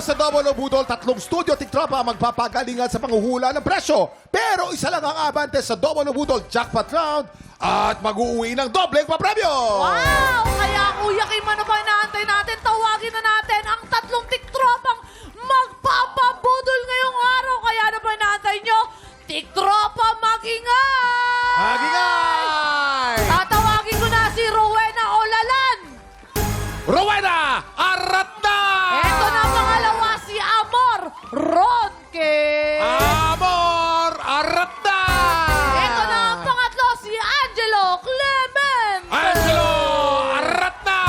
sa Double O Budol, 3 studio tiktropa ang magpapagalingan sa panghuhula ng presyo. Pero isa lang ang abante sa Double O Budol Jackpot Round at mag-uwi ng dobleng papremyo. Wow! Kaya Kuya Kim, ano ba inaantay natin? Tawagin na natin ang 3 tiktropang magpapabudol ngayong araw. Kaya ano ba inaantay nyo? Tiktropa, mag-ingay! Magingay! Tatawagin ko na si Rowena Olalan. Rowena Aratna! Eto na pangalawa, si Amor Ronque. Amor Aratna! Eto na ang pangatlo, si Angelo Clement. Angelo Aratna!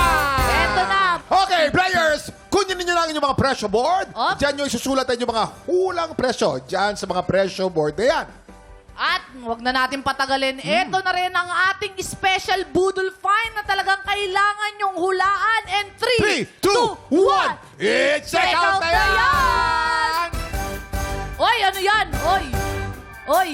Eto na. Okay, players, kunin ninyo lang inyong mga presyo board. Op. Diyan nyo isusulat yung mga hulang presyo. Diyan sa mga presyo board na yan. At wag na natin patagalin. Ito na rin ang ating special Budol Fine na talagang kailangan yung hulaan. And 3, 2, 1, i-check out na yan! Oy, ano yan? Oy! Oy!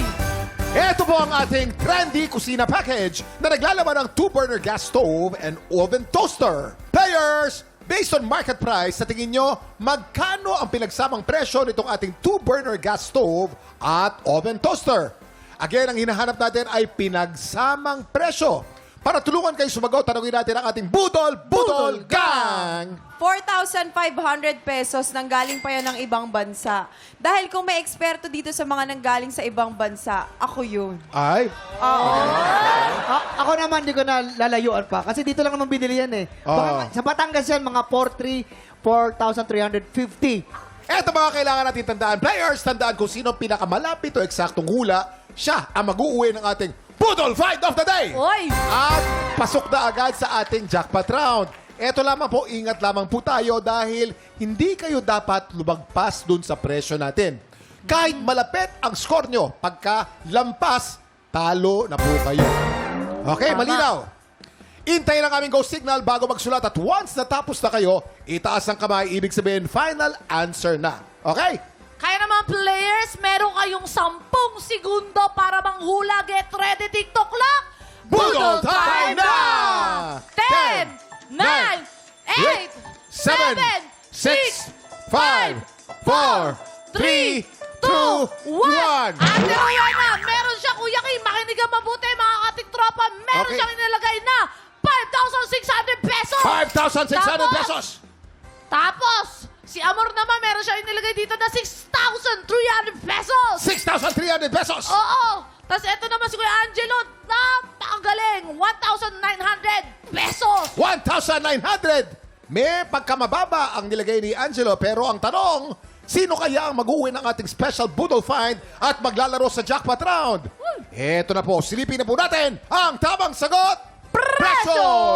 Ito po ang ating trendy kusina package na naglalaman ng 2-burner gas stove and oven toaster. Players, based on market price, sa tingin nyo, magkano ang pinagsamang presyo nitong ating 2-burner gas stove at oven toaster? Again, ang hinahanap natin ay pinagsamang presyo. Para tulungan kayo sumagot, tanongin natin ang ating Budol Gang! 4,500 pesos nanggaling pa yan ng ibang bansa. Dahil kung may eksperto dito sa mga nanggaling sa ibang bansa, ako yun. Ay, Ako naman, di ko na lalayuan pa. Kasi dito lang naman binili yan eh. Baka, sa Batangas yan, mga 4,350. eto mga kailangan natin tandaan. Players, tandaan kung sino ang pinakamalapit o eksaktong hula, siya ang mag-uuwi ng ating Budol Fight of the Day! Oy! At pasok na agad sa ating jackpot round. Eto lamang po, ingat lamang po tayo dahil hindi kayo dapat lumagpas dun sa presyo natin. Kahit malapit ang score nyo, pagka lampas, talo na po kayo. Okay, Tama. malinaw. Intayin ang aming go signal bago magsulat at once natapos na kayo, itaas ang kamay, ibig sabihin final answer na. Okay? Kaya naman players, meron kayong 10 segundo para manghula. Get ready, TikTok clock! Budol time na! 10, 9, 8, 7, 6, 5, 4, 3, 2, 1. Ate Rowena, meron siya, Kuya Kim. Makinig ang mabuti, mga katiktropa. Meron Okay. siyang inilagay na 5,600 pesos. 5,600 pesos! Tapos, si Amor naman, meron siyang inilagay dito na 6,300 pesos. 6,300 pesos! Oo. Tapos eto naman si Kuya Angelo, napakagaling. 1,900 pesos. 1,900! May pagkamababa ang nilagay ni Angelo pero ang tanong, sino kaya ang mag-uwi ng ating special Budol Find at maglalaro sa jackpot round? Eto na po, silipin na po natin ang tamang sagot! Presyo!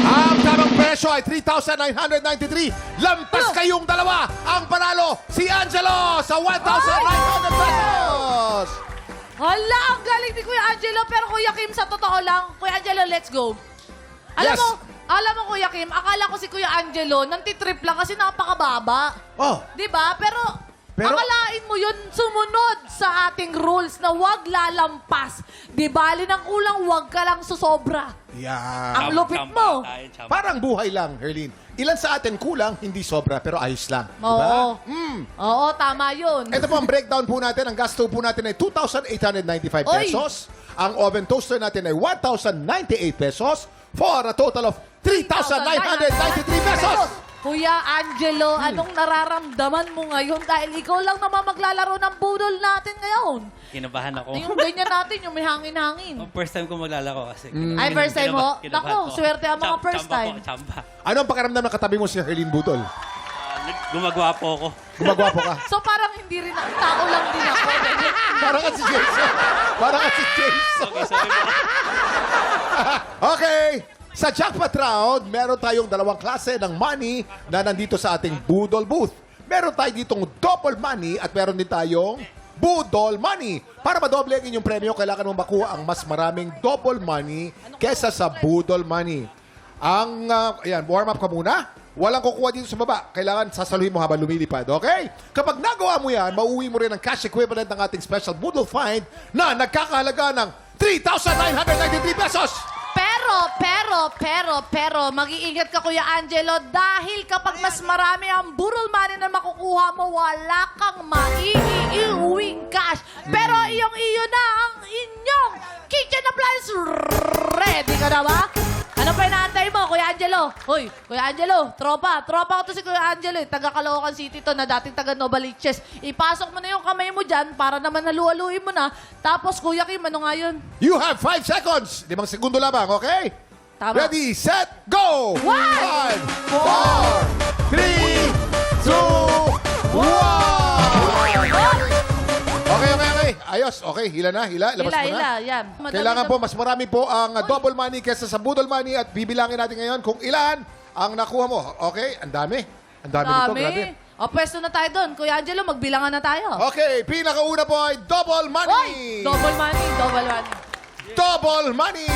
Ang tamang presyo ay 3,993. Lampas kayong dalawa. Ang panalo, si Angelo sa 1,900 pesos. Hala, ang galing ni Kuya Angelo. Pero Kuya Kim, sa totoo lang, Kuya Angelo, let's go. Yes. Alam mo Kuya Kim, akala ko si Kuya Angelo nantitrip lang kasi napakababa. Oh, Di ba? Pero akalain mo yun sumunod sa ating rules na huwag lalampas. Di bali ng kulang, huwag ka lang susobra. yeah. Ang lupit mo. Parang buhay lang, Herlin. Ilan sa atin kulang, hindi sobra, pero ayos lang. Oo. Diba? Oo, tama yun. Ito po ang breakdown po natin. Ang gasto po natin ay 2,895 Oy! pesos. Ang oven toaster natin ay 1,098 pesos for a total of 3,993 pesos. Kuya Angelo, anong nararamdaman mo ngayon? Dahil ikaw lang naman maglalaro ng budol natin ngayon. Kinabahan ako. Yung ganyan natin, yung may hangin-hangin. First time ko maglalaro kasi. Ay, first time mo? Kinabahan Naku, ko. swerte ang mga first Chamba time. Po, chamba. Ano ang pakiramdam ng katabi mo si Herlin Budol? Gumagawa po ako. Gumagwapo ka. So parang hindi rin, tao lang din ako. Parang ka si Jason. Parang ka si Jason. Okay, sorry po. Okay. Sa jackpot round, meron tayong dalawang klase ng money na nandito sa ating Budol booth. Meron tayo ditong double money at meron din tayong Budol money. Para madoble ang inyong premyo, kailangan mong makuha ang mas maraming double money kesa sa Budol money. Ang, ayan, warm up ka muna. Walang kukuha dito sa baba. Kailangan sasaluhin mo habang lumilipad, okay? Kapag nagawa mo yan, mauwi mo rin ang cash equivalent ng ating special Budol Find na nagkakahalaga ng 3,993 pesos! Pero, Pero, mag-iingat ka, Kuya Angelo, dahil kapag mas marami ang burol money na makukuha mo, wala kang maiiuwing cash. Pero iyo na ang inyong kitchen appliance. Ready ka na ba? Ano pa inaantay mo, Kuya Angelo? Hoy, Kuya Angelo, tropa ko to si Kuya Angelo. Taga Caloocan City to na dating taga Novaliches. Ipasok mo na yung kamay mo dyan para naman halu-haluin mo na. Tapos, Kuya Kim, ano nga yun? You have 5 seconds. 5 segundo lamang, okay? Tama. Ready, set, go! 1, 4, 3, 2, 1! Okay. Ayos. Okay, hila. Labas mo na. Yan. Kailangan po, mas marami po ang double money kesa sa budol money at bibilangin natin ngayon kung ilan ang nakuha mo. Okay? Ang dami. Ang dami nito. Grabe. O, pwesto na tayo doon. Kuya Angelo, magbilangan na tayo. Okay, pinakauna po ay double money. Hoy! Double money. Double money.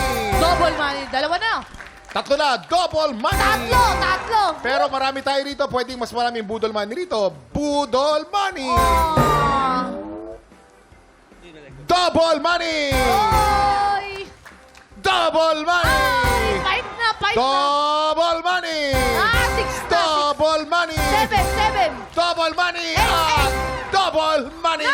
Double money. Dalawa na. Tatlo na, double money. Tatlo. Pero marami tayo rito. Pwedeng mas maraming budol money rito. Budol money. Oh. Double money. Oy! Double money. Ay, 5 na. Double money. 6 na. Double money. 7. Double money. At double money.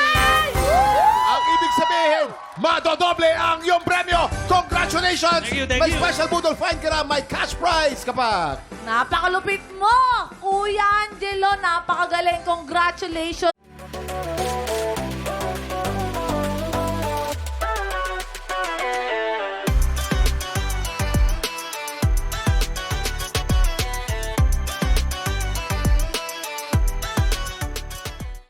Ang ibig sabihin, madodoble ang iyong premyo. Congratulations! Thank you. May special budol fine ka na, may cash prize kapag. Napakalupit mo, Kuya Angelo. Napakagaling. Congratulations.